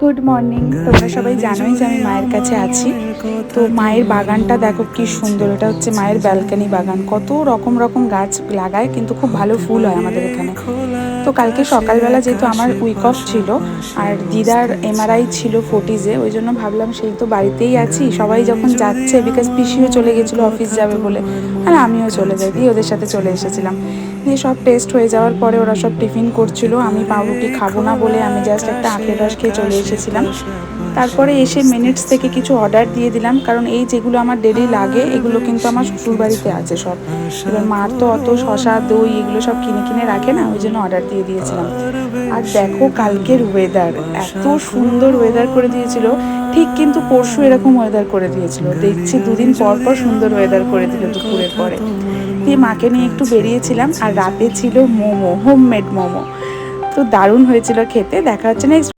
Good morning. তোমরা সবাই জানোই যে আমি মায়ের কাছে আছি। তো মায়ের বাগানটা দেখো কি সুন্দর। এটা হচ্ছে মায়ের ব্যালকানি বাগান। কত রকম রকম গাছ লাগায়, কিন্তু খুব ভালো ফুল হয় আমাদের এখানে। তো কালকে সকালবেলা যেহেতু আমার উইক অফ ছিল আর দিদার এমআরআই ছিল ফোর্টিজে, ওই জন্য ভাবলাম সেই তো বাড়িতেই আছি, সবাই যখন যাচ্ছে, বিকজ পিসিও চলে গেছিলো অফিস যাবে বলে, আর আমিও চলে যাই, দিয়ে ওদের সাথে চলে এসেছিলাম। দিয়ে সব টেস্ট হয়ে যাওয়ার পরে ওরা সব টিফিন করছিল। আমি পাউরুটি খাবো না বলে আমি জাস্ট একটা আখের রস খেয়ে চলে এসেছিলাম। তারপরে এসে মিনিটস থেকে কিছু অর্ডার দিয়ে দিলাম, কারণ এই যেগুলো আমার ডেলি লাগে এগুলো কিন্তু আমার শ্বশুরবাড়িতে আছে সব। এবার মার তো অত শশা দই এগুলো সব কিনে কিনে রাখে না, ওই জন্য অর্ডার দিয়ে দিয়েছিলাম। আর দেখো কালকের ওয়েদার, এত সুন্দর ওয়েদার করে দিয়েছিল। ঠিক কিন্তু পরশু এরকম ওয়েদার করে দিয়েছিল, দেখছি দুদিন পর পর সুন্দর ওয়েদার করে দিল দুপুরের পরে। দিয়ে মাকে নিয়ে একটু বেরিয়েছিলাম, আর রাতে ছিল মোমো, হোমমেড মোমো। তো দারুণ হয়েছিল খেতে। দেখা হচ্ছে নেক্সট